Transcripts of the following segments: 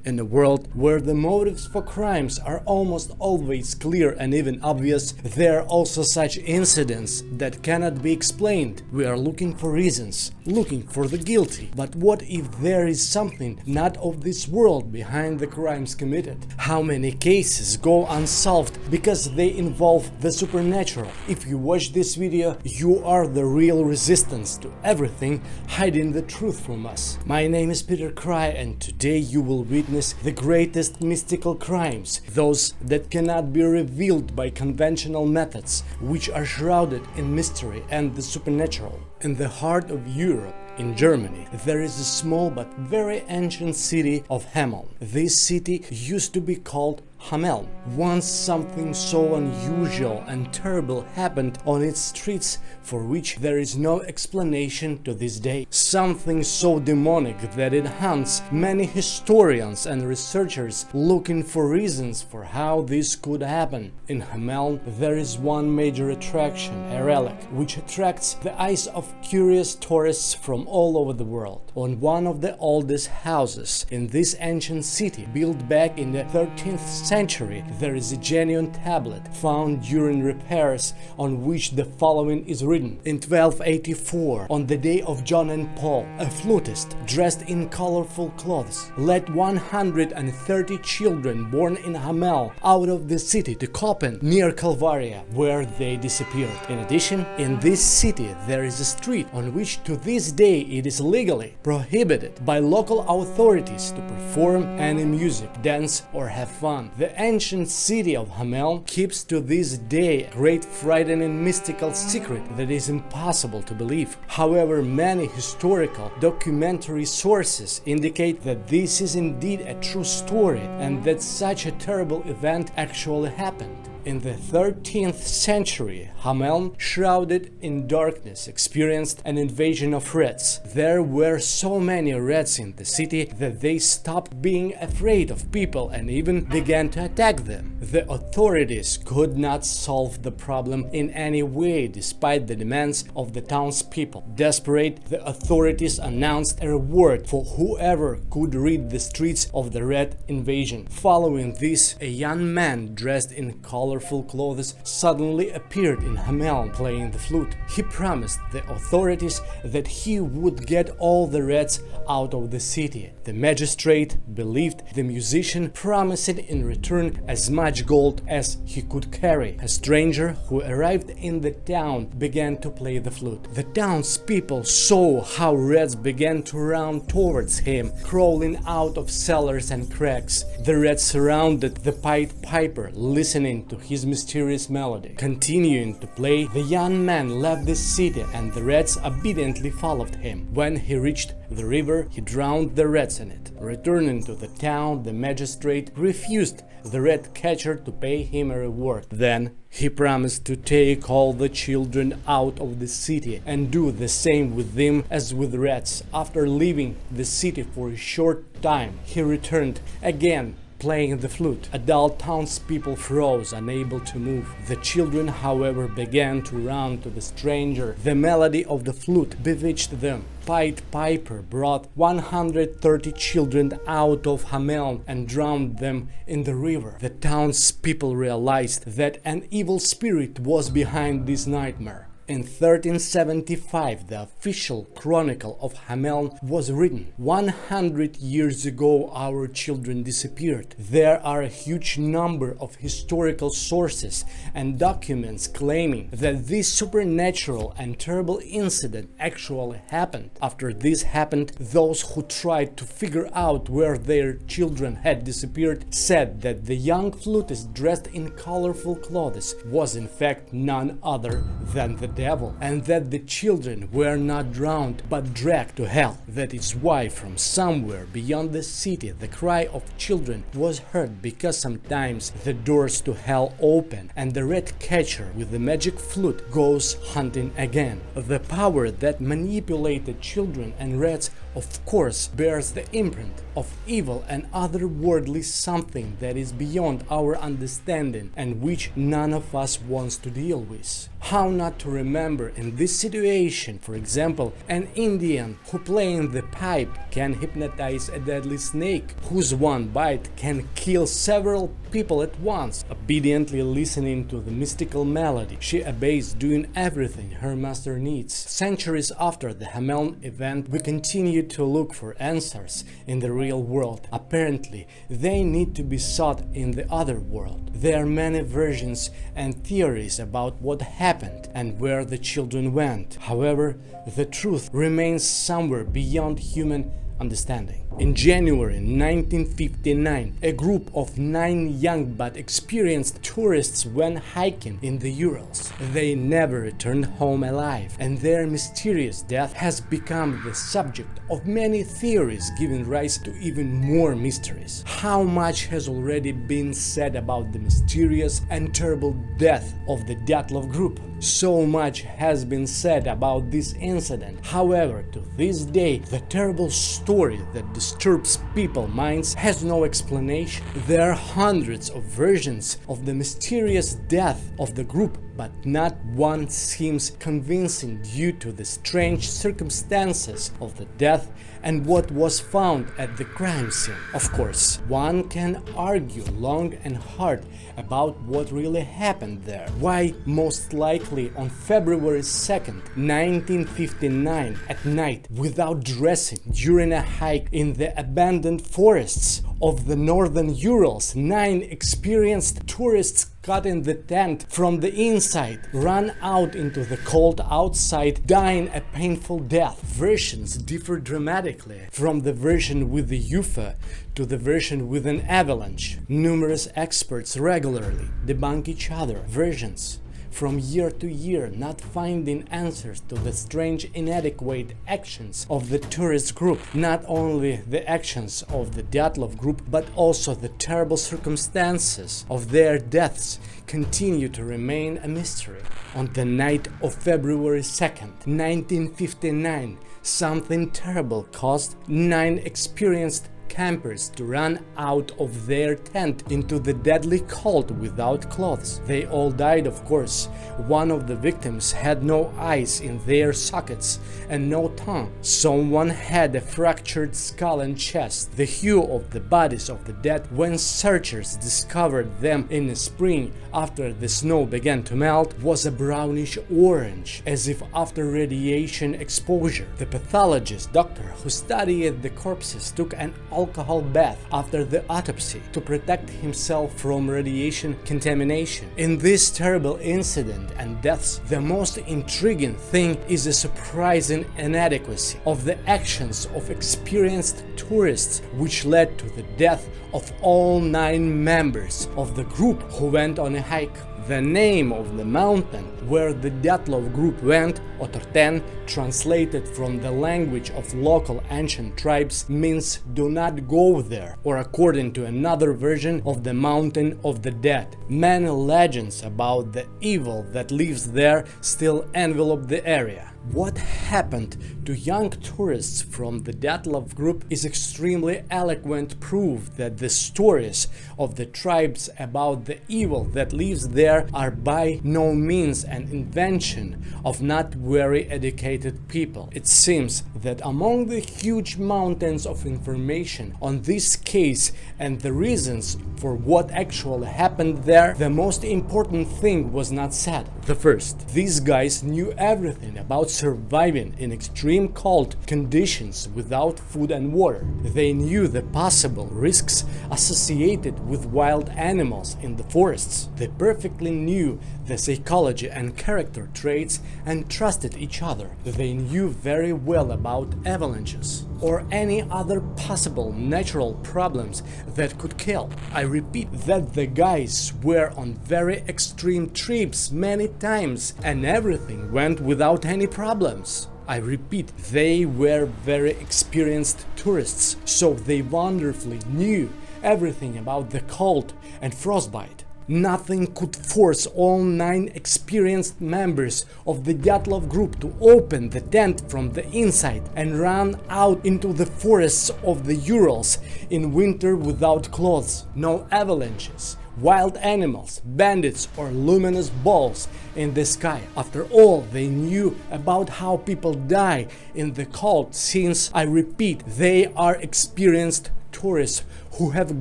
In a world where the motives for crimes are almost always clear and even obvious, there are also such incidents that cannot be explained. We are looking for reasons, looking for the guilty. But what if there is something not of this world behind the crimes committed? How many cases go unsolved because they involve the supernatural? If you watch this video, you are the real resistance to everything hiding the truth from us. My name is Peter Cry, and today you will witness the greatest mystical crimes, those that cannot be revealed by conventional methods, which are shrouded in mystery and the supernatural. In the heart of Europe, in Germany, there is a small but very ancient city of Hameln. This city used to be called Hameln. Once something so unusual and terrible happened on its streets for which there is no explanation to this day. Something so demonic that it haunts many historians and researchers looking for reasons for how this could happen. In Hameln there is one major attraction, a relic, which attracts the eyes of curious tourists from all over the world. On one of the oldest houses in this ancient city, built back in the 13th century, there is a genuine tablet found during repairs on which the following is written. In 1284, on the day of John and Paul, a flutist dressed in colorful clothes led 130 children born in Hameln out of the city to Koppen near Calvaria, where they disappeared. In addition, in this city there is a street on which to this day it is legally prohibited by local authorities to perform any music, dance or have fun. The ancient city of Hameln keeps to this day a great frightening mystical secret that is impossible to believe. However, many historical documentary sources indicate that this is indeed a true story and that such a terrible event actually happened. In the 13th century, Hameln, shrouded in darkness, experienced an invasion of rats. There were so many rats in the city that they stopped being afraid of people and even began to attack them. The authorities could not solve the problem in any way despite the demands of the townspeople. Desperate, the authorities announced a reward for whoever could rid the streets of the rat invasion. Following this, a young man dressed in colorful clothes suddenly appeared in Hameln playing the flute. He promised the authorities that he would get all the rats out of the city. The magistrate believed the musician, promising in return as much gold as he could carry. A stranger who arrived in the town began to play the flute. The townspeople saw how rats began to run towards him, crawling out of cellars and cracks. The rats surrounded the Pied Piper, listening to his mysterious melody. Continuing to play, the young man left the city and the rats obediently followed him. When he reached the river, he drowned the rats in it. Returning to the town, the magistrate refused the rat catcher to pay him a reward. Then he promised to take all the children out of the city and do the same with them as with rats. After leaving the city for a short time, he returned again, playing the flute. Adult townspeople froze, unable to move. The children, however, began to run to the stranger. The melody of the flute bewitched them. Pied Piper brought 130 children out of Hameln and drowned them in the river. The townspeople realized that an evil spirit was behind this nightmare. In 1375, the official chronicle of Hameln was written. 100 years ago, our children disappeared. There are a huge number of historical sources and documents claiming that this supernatural and terrible incident actually happened. After this happened, those who tried to figure out where their children had disappeared said that the young flutist dressed in colorful clothes was in fact none other than the devil, and that the children were not drowned but dragged to hell. That is why from somewhere beyond the city the cry of children was heard, because sometimes the doors to hell open and the rat catcher with the magic flute goes hunting again. The power that manipulated children and rats of course, bears the imprint of evil and otherworldly, something that is beyond our understanding and which none of us wants to deal with. How not to remember in this situation, for example, an Indian who playing the pipe can hypnotize a deadly snake, whose one bite can kill several people at once. Obediently listening to the mystical melody, she obeys, doing everything her master needs. Centuries after the Hameln event, we continue to look for answers in the real world. Apparently, they need to be sought in the other world. There are many versions and theories about what happened and where the children went. However, the truth remains somewhere beyond human understanding. In January 1959, a group of 9 young but experienced tourists went hiking in the Urals. They never returned home alive, and their mysterious death has become the subject of many theories, giving rise to even more mysteries. How much has already been said about the mysterious and terrible death of the Dyatlov group? So much has been said about this incident. However, to this day, the terrible story that disturbs people's minds has no explanation. There are hundreds of versions of the mysterious death of the group, but not one seems convincing due to the strange circumstances of the death and what was found at the crime scene. Of course, one can argue long and hard about what really happened there. Why, most likely on February 2nd, 1959 at night, without dressing during a hike in the abandoned forests of the northern Urals, 9 experienced tourists cut in the tent from the inside, ran out into the cold outside, dying a painful death. Versions differ dramatically from the version with the UFO to the version with an avalanche. Numerous experts regularly debunk each other versions from year to year, not finding answers to the strange inadequate actions of the tourist group. Not only the actions of the Dyatlov group, but also the terrible circumstances of their deaths continue to remain a mystery. On the night of February 2nd, 1959, something terrible caused 9 experienced campers to run out of their tent into the deadly cold without clothes. They all died, of course. One of the victims had no eyes in their sockets and no tongue. Someone had a fractured skull and chest. The hue of the bodies of the dead, when searchers discovered them in the spring after the snow began to melt, was a brownish orange, as if after radiation exposure. The pathologist doctor who studied the corpses took an alcohol bath after the autopsy to protect himself from radiation contamination. In this terrible incident and deaths, the most intriguing thing is the surprising inadequacy of the actions of experienced tourists, which led to the death of all 9 members of the group who went on a hike. The name of the mountain where the Dyatlov group went, Otorten, translated from the language of local ancient tribes, means "do not go there," or according to another version of the Mountain of the Dead. Many legends about the evil that lives there still envelop the area. What happened to young tourists from the Dyatlov group is extremely eloquent proof that the stories of the tribes about the evil that lives there are by no means an invention of not very educated people. It seems that among the huge mountains of information on this case and the reasons for what actually happened there, the most important thing was not said. The first, these guys knew everything about surviving in extreme cold conditions without food and water. They knew the possible risks associated with wild animals in the forests. They perfectly knew the psychology and character traits and trusted each other. They knew very well about avalanches or any other possible natural problems that could kill. I repeat that the guys were on very extreme trips many times and everything went without any problems. I repeat, they were very experienced tourists, so they wonderfully knew everything about the cold and frostbite. Nothing could force all 9 experienced members of the Dyatlov group to open the tent from the inside and run out into the forests of the Urals in winter without clothes. No avalanches, wild animals, bandits or luminous balls in the sky. After all they knew about how people die in the cold, since, I repeat, they are experienced tourists who have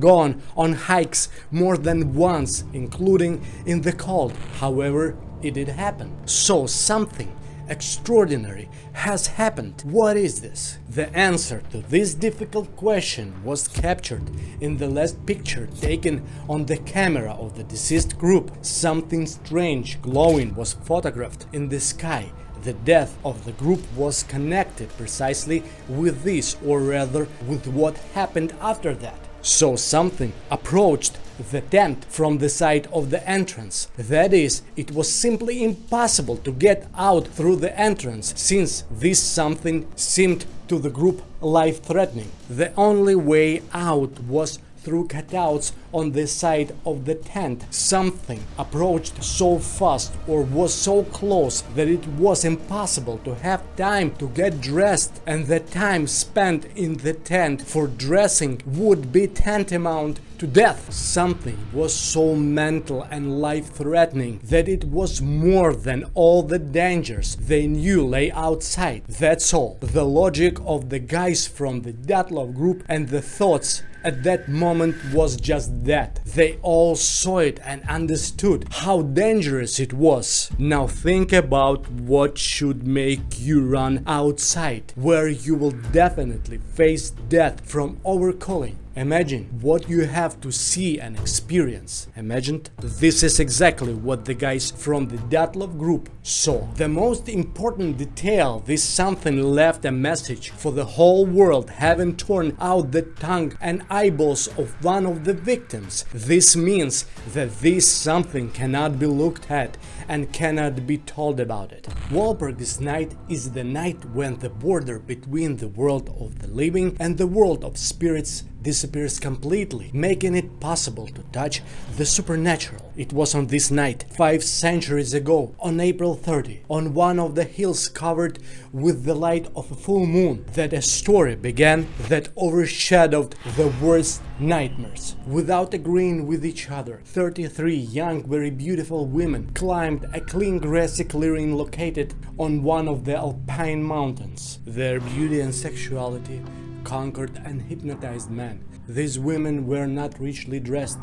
gone on hikes more than once, including in the cold. However, it did happen. So something extraordinary has happened. What is this? The answer to this difficult question was captured in the last picture taken on the camera of the deceased group. Something strange glowing was photographed in the sky. The death of the group was connected precisely with this, or rather with what happened after that. So something approached the tent from the side of the entrance. That is, it was simply impossible to get out through the entrance, since this something seemed to the group life-threatening. The only way out was through cutouts on the side of the tent. Something approached so fast or was so close that it was impossible to have time to get dressed, and the time spent in the tent for dressing would be tantamount to death. Something was so mental and life-threatening that it was more than all the dangers they knew lay outside. That's all. The logic of the guys from the Dyatlov group and the thoughts at that moment was just that. They all saw it and understood how dangerous it was. Now think about what should make you run outside, where you will definitely face death from overcooling. Imagine what you have to see and experience. Imagined? This is exactly what the guys from the Dyatlov group saw. The most important detail, this something left a message for the whole world, having torn out the tongue and eyeballs of one of the victims. This means that this something cannot be looked at and cannot be told about it. Walpurgis night is the night when the border between the world of the living and the world of spirits disappears completely, making it possible to touch the supernatural. It was on this night, 5 centuries ago, on April 30, on one of the hills covered with the light of a full moon, that a story began that overshadowed the worst nightmares. Without agreeing with each other, 33 young, very beautiful women climbed a clean grassy clearing located on one of the Alpine mountains. Their beauty and sexuality conquered and hypnotized men. These women were not richly dressed.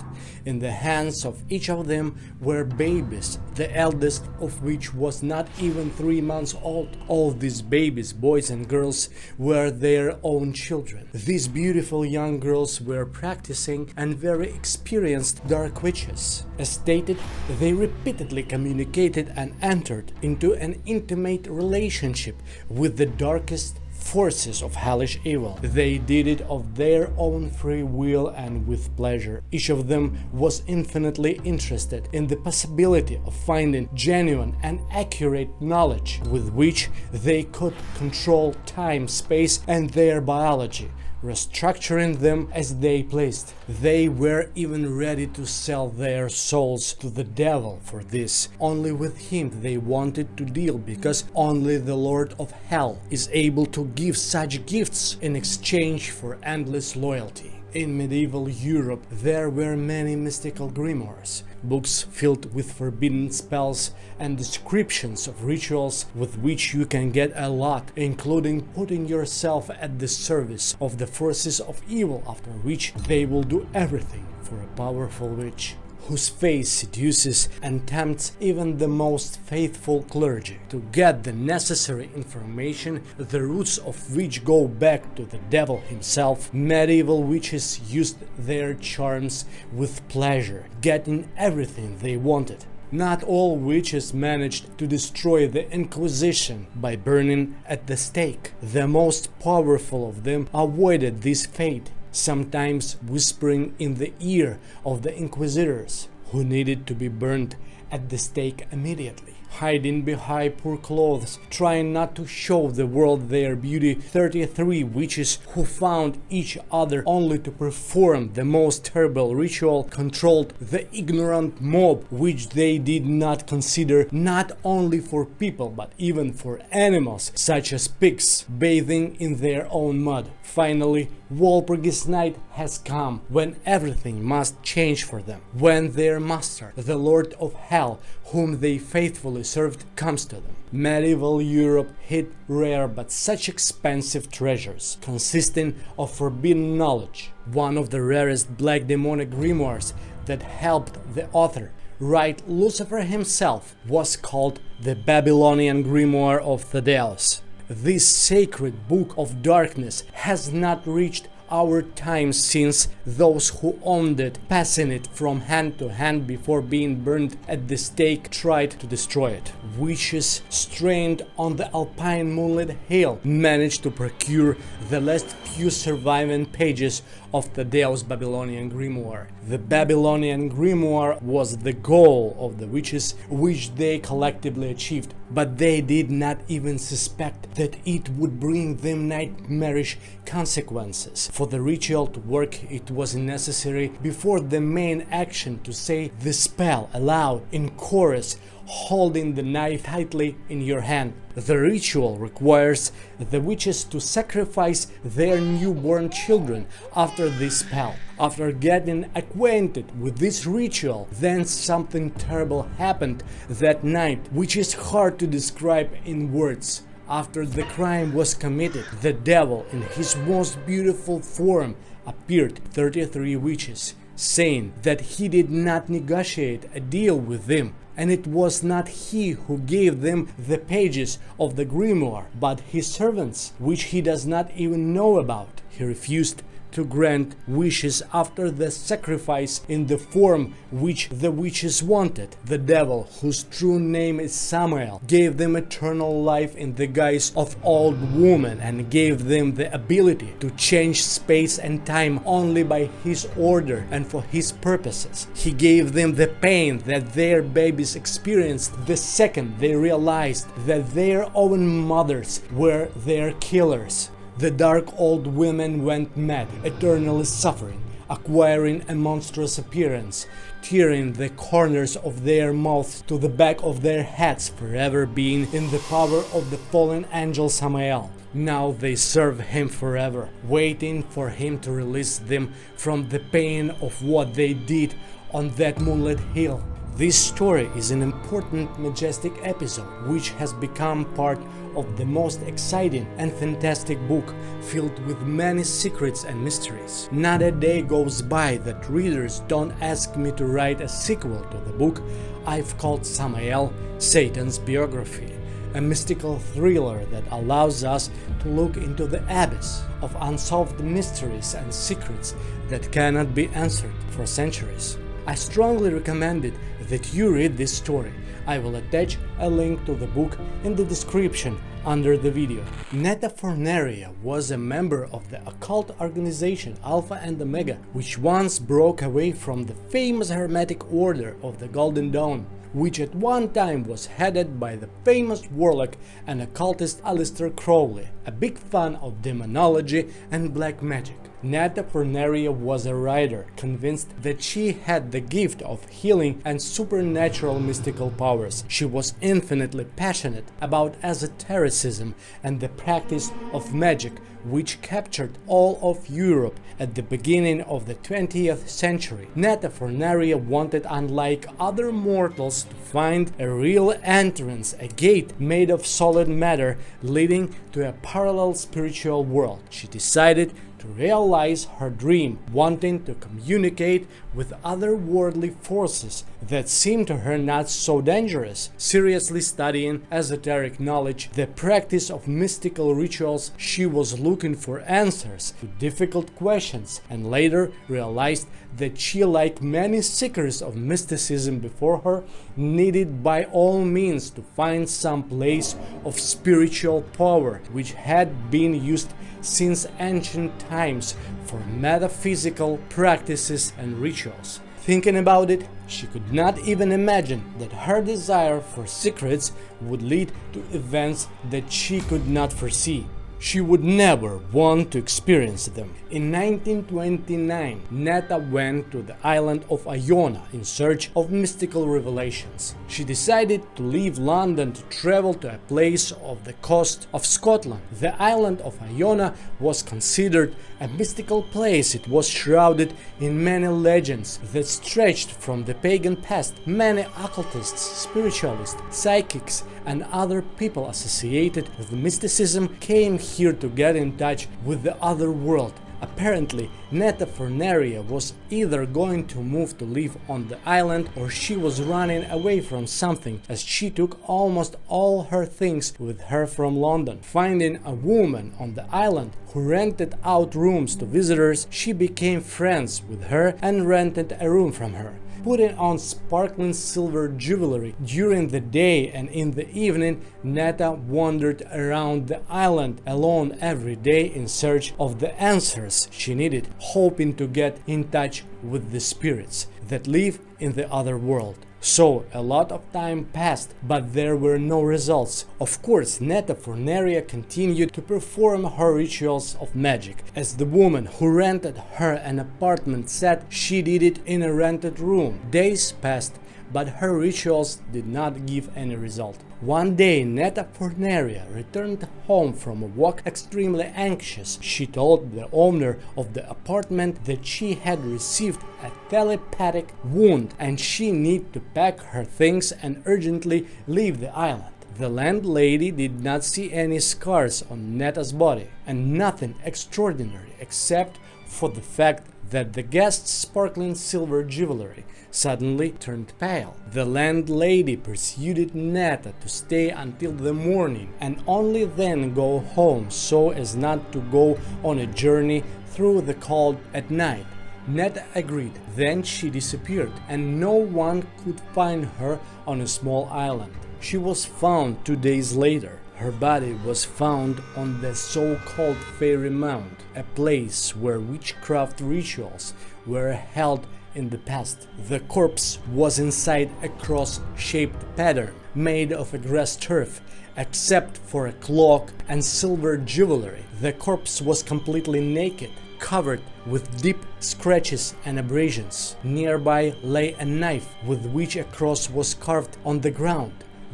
In the hands of each of them were babies, the eldest of which was not even 3 months old. All these babies, boys and girls, were their own children. These beautiful young girls were practicing and very experienced dark witches. As stated, they repeatedly communicated and entered into an intimate relationship with the darkest forces of hellish evil. They did it of their own free will and with pleasure. Each of them was infinitely interested in the possibility of finding genuine and accurate knowledge with which they could control time, space, and their biology, restructuring them as they pleased. They were even ready to sell their souls to the devil for this. Only with him they wanted to deal, because only the Lord of Hell is able to give such gifts in exchange for endless loyalty. In medieval Europe there were many mystical grimoires, books filled with forbidden spells and descriptions of rituals with which you can get a lot, including putting yourself at the service of the forces of evil, after which they will do everything for a powerful witch, whose face seduces and tempts even the most faithful clergy. To get the necessary information, the roots of which go back to the devil himself, medieval witches used their charms with pleasure, getting everything they wanted. Not all witches managed to destroy the Inquisition by burning at the stake. The most powerful of them avoided this fate, sometimes whispering in the ear of the inquisitors, who needed to be burned at the stake immediately. Hiding behind poor clothes, trying not to show the world their beauty, 33 witches who found each other only to perform the most terrible ritual controlled the ignorant mob, which they did not consider not only for people but even for animals, such as pigs, bathing in their own mud. Finally, Walpurgis night has come, when everything must change for them, when their master, the Lord of Hell, whom they faithfully served, comes to them. Medieval Europe hid rare but such expensive treasures, consisting of forbidden knowledge. One of the rarest black demonic grimoires that helped the author write Lucifer himself was called the Babylonian Grimoire of Thaddeus. This sacred book of darkness has not reached our time since those who owned it, passing it from hand to hand before being burned at the stake, tried to destroy it. Witches strained on the alpine moonlit hill managed to procure the last few surviving pages of Thaddeus' Babylonian Grimoire. The Babylonian Grimoire was the goal of the witches, which they collectively achieved, but they did not even suspect that it would bring them nightmarish consequences. For the ritual to work, it was necessary before the main action to say the spell aloud in chorus, holding the knife tightly in your hand. The ritual requires the witches to sacrifice their newborn children after this spell. After getting acquainted with this ritual, then something terrible happened that night, which is hard to describe in words. After the crime was committed, the devil in his most beautiful form appeared 33 witches, saying that he did not negotiate a deal with them, and it was not he who gave them the pages of the grimoire, but his servants, which he does not even know about. He refused to grant wishes after the sacrifice in the form which the witches wanted. The devil, whose true name is Samael, gave them eternal life in the guise of old woman and gave them the ability to change space and time only by his order and for his purposes. He gave them the pain that their babies experienced the second they realized that their own mothers were their killers. The dark old women went mad, eternally suffering, acquiring a monstrous appearance, tearing the corners of their mouths to the back of their heads, forever being in the power of the fallen angel Samael. Now they serve him forever, waiting for him to release them from the pain of what they did on that moonlit hill. This story is an important, majestic episode which has become part of the most exciting and fantastic book filled with many secrets and mysteries. Not a day goes by that readers don't ask me to write a sequel to the book I've called Samael, Satan's Biography, a mystical thriller that allows us to look into the abyss of unsolved mysteries and secrets that cannot be answered for centuries. I strongly recommend it that you read this story. I will attach a link to the book in the description under the video. Netta Fornaria was a member of the occult organization Alpha and Omega, which once broke away from the famous Hermetic Order of the Golden Dawn, which at one time was headed by the famous warlock and occultist Aleister Crowley, a big fan of demonology and black magic. Netta Fornaria was a writer, convinced that she had the gift of healing and supernatural mystical powers. She was infinitely passionate about esotericism and the practice of magic, which captured all of Europe at the beginning of the 20th century. Netta Fornaria wanted, unlike other mortals, to find a real entrance, a gate made of solid matter leading to a parallel spiritual world. She decided to realize her dream, wanting to communicate with otherworldly forces that seemed to her not so dangerous. Seriously studying esoteric knowledge, the practice of mystical rituals, she was looking for answers to difficult questions, and later realized that she, like many seekers of mysticism before her, needed by all means to find some place of spiritual power which had been used since ancient times for metaphysical practices and rituals. Thinking about it, she could not even imagine that her desire for secrets would lead to events that she could not foresee. She would never want to experience them. In 1929, Netta went to the island of Iona in search of mystical revelations. She decided to leave London to travel to a place off the coast of Scotland. The island of Iona was considered a mystical place. It was shrouded in many legends that stretched from the pagan past. Many occultists, spiritualists, psychics, and other people associated with mysticism came here to get in touch with the other world. Apparently, Netta Fornaria was either going to move to live on the island or she was running away from something, as she took almost all her things with her from London. Finding a woman on the island who rented out rooms to visitors, she became friends with her and rented a room from her. Putting on sparkling silver jewelry during the day and in the evening, Netta wandered around the island alone every day in search of the answers she needed, hoping to get in touch with the spirits that live in the other world. So a lot of time passed, but there were no results. Of course, Netta Fornaria continued to perform her rituals of magic. As the woman who rented her an apartment said, she did it in a rented room. Days passed, but her rituals did not give any result. One day, Netta Fornaria returned home from a walk extremely anxious. She told the owner of the apartment that she had received a telepathic wound and she needed to pack her things and urgently leave the island. The landlady did not see any scars on Netta's body, and nothing extraordinary except for the fact that the guest's sparkling silver jewelry suddenly turned pale. The landlady persuaded Netta to stay until the morning and only then go home so as not to go on a journey through the cold at night. Netta agreed. Then she disappeared and no one could find her on a small island. She was found 2 days later. Her body was found on the so-called Fairy Mound, a place where witchcraft rituals were held in the past. The corpse was inside a cross-shaped pattern made of a grass turf, except for a cloak and silver jewelry. The corpse was completely naked, covered with deep scratches and abrasions. Nearby lay a knife with which a cross was carved on the ground.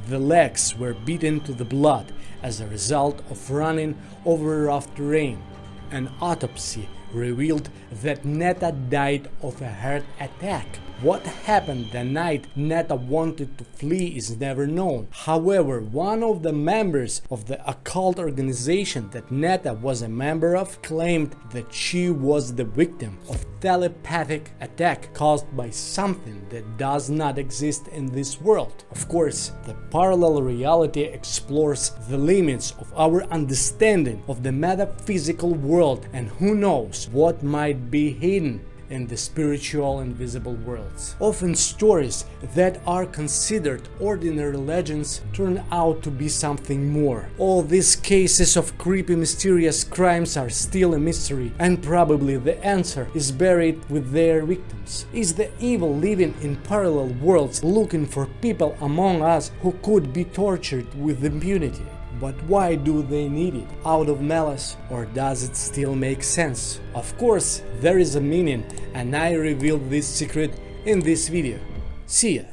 The legs were beaten to the blood as a result of running over rough terrain. An autopsy revealed that Netta died of a heart attack. What happened the night Netta wanted to flee is never known. However, one of the members of the occult organization that Netta was a member of claimed that she was the victim of telepathic attack caused by something that does not exist in this world. Of course, the parallel reality explores the limits of our understanding of the metaphysical world, and who knows what might be hidden in the spiritual invisible worlds. Often stories that are considered ordinary legends turn out to be something more. All these cases of creepy, mysterious crimes are still a mystery, and probably the answer is buried with their victims. Is the evil living in parallel worlds looking for people among us who could be tortured with impunity? But why do they need it? Out of malice, or does it still make sense? Of course, there is a meaning, and I revealed this secret in this video. See ya!